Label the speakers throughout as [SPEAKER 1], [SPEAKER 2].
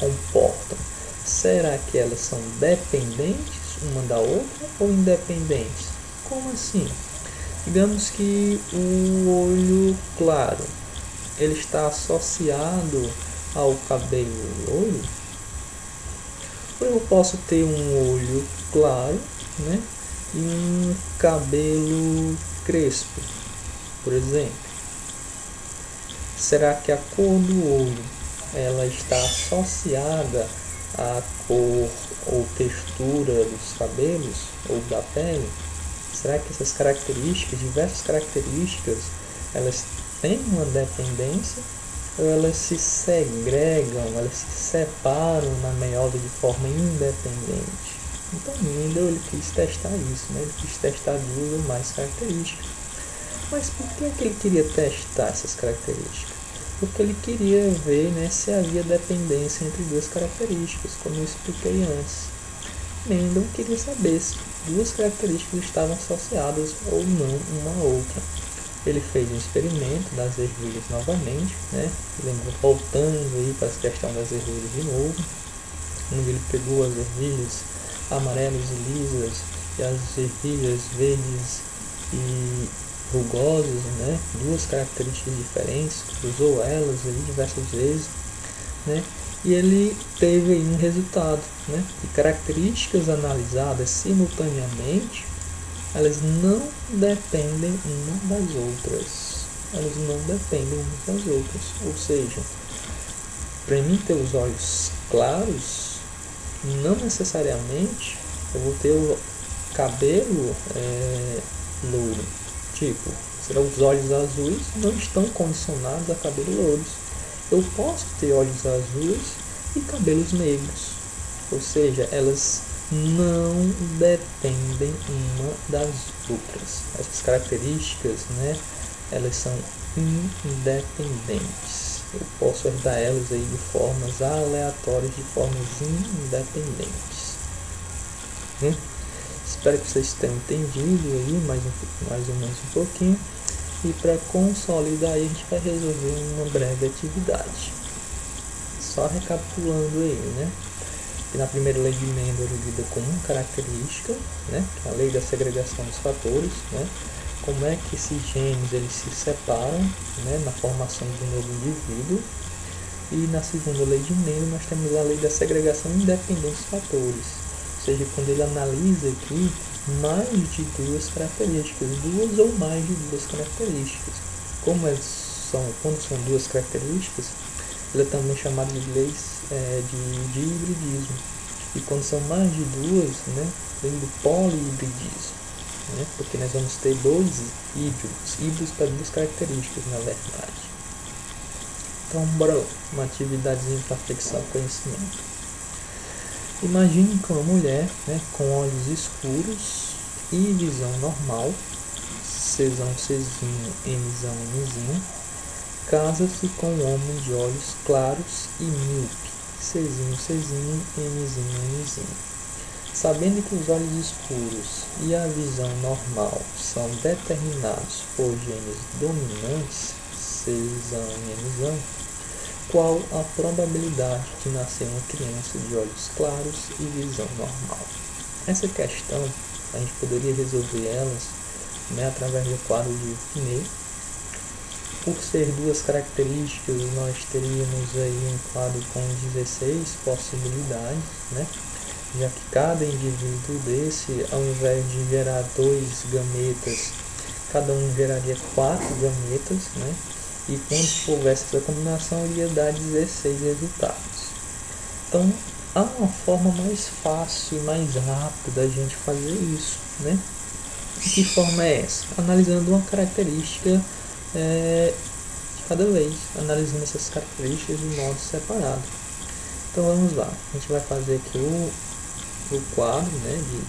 [SPEAKER 1] comportam, será que elas são dependentes uma da outra ou independentes? Como assim? Digamos que o olho claro, ele está associado ao cabelo loiro, ou eu posso ter um olho claro, né, e um cabelo crespo, por exemplo. Será que a cor do olho ela está associada à cor ou textura dos cabelos ou da pele? Será que essas características, diversas características, elas têm uma dependência ou elas se segregam, elas se separam na meiose de forma independente? Então Mendel ele quis testar isso, né? Ele quis testar duas ou mais características. Mas por que ele queria testar essas características? Porque ele queria ver, né, se havia dependência entre duas características, como eu expliquei antes. Mendel queria saber se duas características estavam associadas ou não uma à outra. Ele fez um experimento das ervilhas novamente, né? Voltando aí para a questão das ervilhas de novo, onde ele pegou as ervilhas amarelas e lisas e as ervilhas verdes e rugosas, né? Duas características diferentes, cruzou elas aí diversas vezes, né? E ele teve aí um resultado, né? De características analisadas simultaneamente, elas não dependem uma das outras. Elas não dependem umas das outras. Ou seja, para mim ter os olhos claros, não necessariamente eu vou ter o cabelo louro. Tipo, os olhos azuis não estão condicionados a cabelo louros. Eu posso ter olhos azuis e cabelos negros. Ou seja, elas não dependem uma das outras. Essas características, né, elas são independentes. Eu posso herdar elas aí de formas aleatórias, de formas independentes. Espero que vocês tenham entendido aí mais ou menos um pouquinho. E para consolidar aí, a gente vai resolver uma breve atividade. Só recapitulando aí, né? Que na primeira lei de Mendel ele lida com uma característica, né? Que é a lei da segregação dos fatores, né? Como é que esses genes eles se separam, né? Na formação de um novo indivíduo. E na segunda lei de Mendel nós temos a lei da segregação independente dos fatores. Ou seja, quando ele analisa aqui mais de duas características, duas ou mais de duas características. Quando são duas características, ele é também chamado de leis de hibridismo. E quando são mais de duas, né, vem do polihibridismo, né, porque nós vamos ter dois híbridos para duas características, na verdade. Então, bora lá, uma atividadezinha para fixar o conhecimento. Imagine que uma mulher, né, com olhos escuros e visão normal, Czão, Czinho, Mzão, Mzinho, casa-se com um homem de olhos claros e míope, Czinho, Czinho, Mzinho, Mzinho. Sabendo que os olhos escuros e a visão normal são determinados por genes dominantes, Czão e Mzão, qual a probabilidade de nascer uma criança de olhos claros e visão normal? Essa questão, a gente poderia resolver elas, né, através do quadro de Binet. Por ser duas características, nós teríamos aí um quadro com 16 possibilidades, né? Já que cada indivíduo desse, ao invés de gerar 2 gametas, cada um geraria 4 gametas, né? E quando houvesse essa combinação, iria dar 16 resultados. Então, há uma forma mais fácil e mais rápida da gente fazer isso, né? E que forma é essa? Analisando uma característica de cada vez, analisando essas características de modo separado. Então, vamos lá. A gente vai fazer aqui o quadro, né, de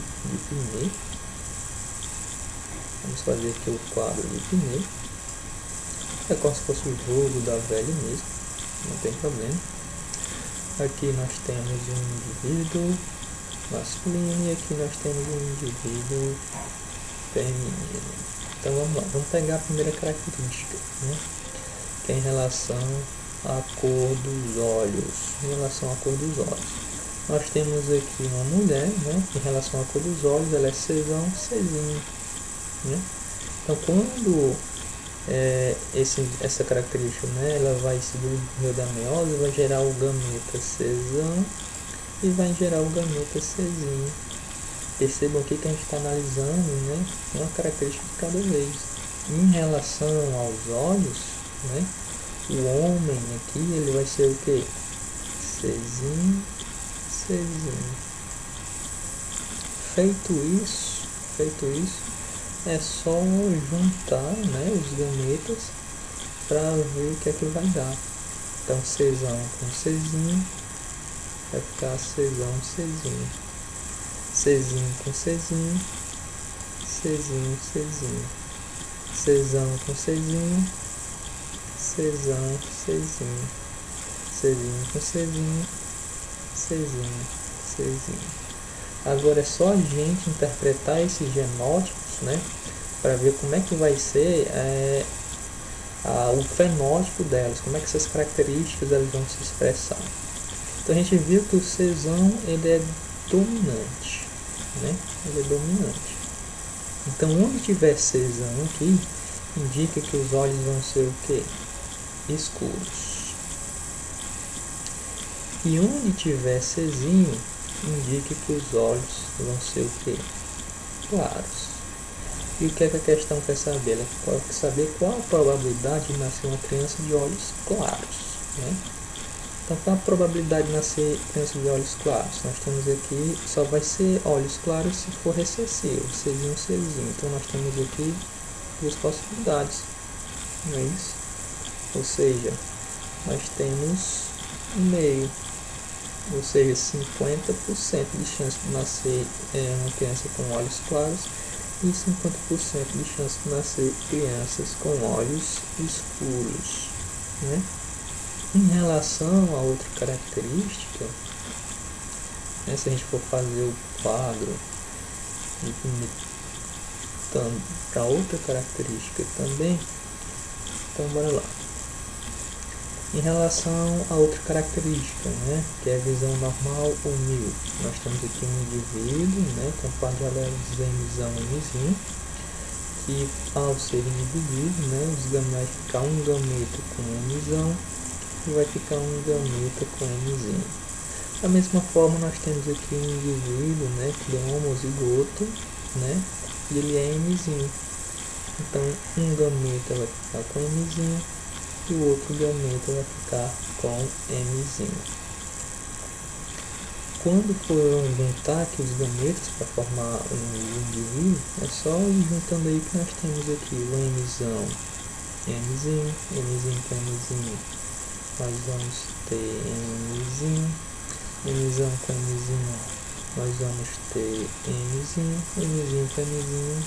[SPEAKER 1] Binet. Vamos fazer aqui o quadro de Binet. É como se fosse o jogo da velha mesmo, não tem problema. Aqui nós temos um indivíduo masculino e aqui nós temos um indivíduo feminino. Então vamos lá, vamos pegar a primeira característica, né? Que é em relação a cor dos olhos. Em relação à cor dos olhos, nós temos aqui uma mulher, né? Em relação à cor dos olhos, ela é Czão, Czinho, né? Então, quando essa característica, né, ela vai seguir o meio da meiose, vai gerar o gameta Czão e vai gerar o gameta Czinho. Percebam aqui que a gente está analisando, né, uma característica de cada vez. Em relação aos olhos, né, o homem aqui ele vai ser o que? Czinho, Czinho. Feito isso, é só juntar, né, os gametas para ver o que é que vai dar. Então, Czão com Czinho vai ficar Czão, Czinho. Czinho com Czinho, Czinho, Czinho. Czão com Czinho, Czão, Czinho. Czinho com Czinho, Czinho, Czinho. Agora é só a gente interpretar esses genótipos, né, para ver como é que vai ser o fenótipo delas, como é que essas características elas vão se expressar. Então a gente viu que o Czão ele é dominante, né? Ele é dominante. Então onde tiver Czão aqui, indica que os olhos vão ser o quê? Escuros. E onde tiver Czinho, indica que os olhos vão ser o quê? Claros. E o que é que a questão quer saber? Ela quer saber qual a probabilidade de nascer uma criança de olhos claros, né? Então, qual a probabilidade de nascer criança de olhos claros? Nós temos aqui, só vai ser olhos claros se for recessivo, Czinho, Czinho. Então, nós temos aqui duas possibilidades, não é isso? Ou seja, nós temos um meio, ou seja, 50% de chance de nascer uma criança com olhos claros e 50% de chance de nascer crianças com olhos escuros, né? Em relação a outra característica, né, se a gente for fazer o quadro imitando para outra característica também, então bora lá. Em relação a outra característica, né, que é a visão normal ou mil, nós temos aqui um indivíduo, né, com par de alelos Mzão e Mzinho, que ao serem divididos, né, os gametas vai ficar um gameta com Mzão e vai ficar um gameta com Mzinho. Da mesma forma, nós temos aqui um indivíduo, né, que é homozigoto, né, e ele é Mzinho. Então, um gameta vai ficar com Mzinho e o outro gameta vai ficar com Mzinho. Quando for juntar aqui os gametas para formar um indivíduo, é só ir juntando aí que nós temos aqui o Mzão, Mzinho, Mzinho com Mzinho. Nós vamos ter Mzinho, Mzão com Mzinho, nós vamos ter Mzinho, Mzinho com Mzinho,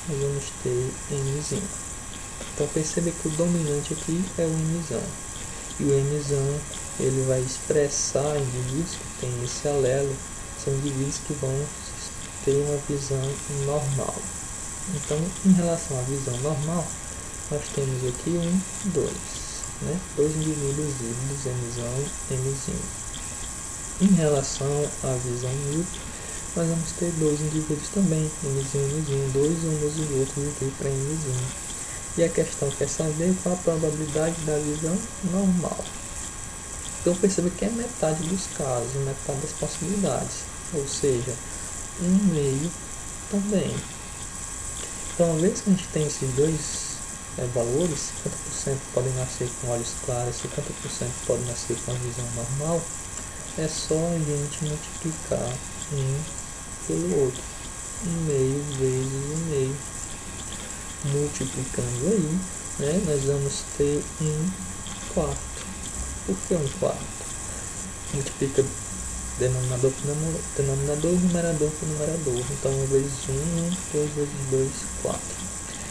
[SPEAKER 1] nós vamos ter Mzinho. Então perceba que o dominante aqui é o Mzão. E o Mzão ele vai expressar indivíduos que têm esse alelo, são indivíduos que vão ter uma visão normal. Então, em relação à visão normal, nós temos aqui né? Dois indivíduos híbridos, Mzão e Mzinho. Em relação à visão míope, nós vamos ter dois indivíduos também, Mzinho e Mzinho, dois homozigotos aqui para Mzinho. E a questão quer saber qual a probabilidade da visão normal. Então perceba que é metade dos casos, metade das possibilidades, ou seja, um meio também. Então, uma vez que a gente tem esses dois valores, 50% podem nascer com olhos claros, 50% podem nascer com a visão normal, é só a gente multiplicar um pelo outro, um meio vezes um meio. Multiplicando aí, né, nós vamos ter um quarto. Por que um quarto? Multiplica denominador por denominador, numerador por numerador. Então, 1 vezes 1, 2 vezes 2, 4.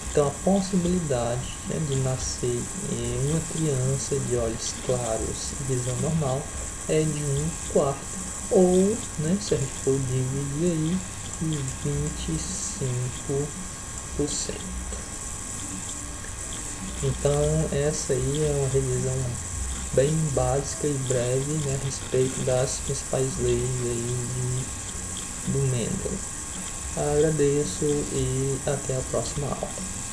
[SPEAKER 1] Então, a possibilidade, né, de nascer uma criança de olhos claros e visão normal é de 1/4. Ou, né, se a gente for dividir aí, de 25%. Então essa aí é uma revisão bem básica e breve, né, a respeito das principais leis aí do Mendel. Agradeço e até a próxima aula.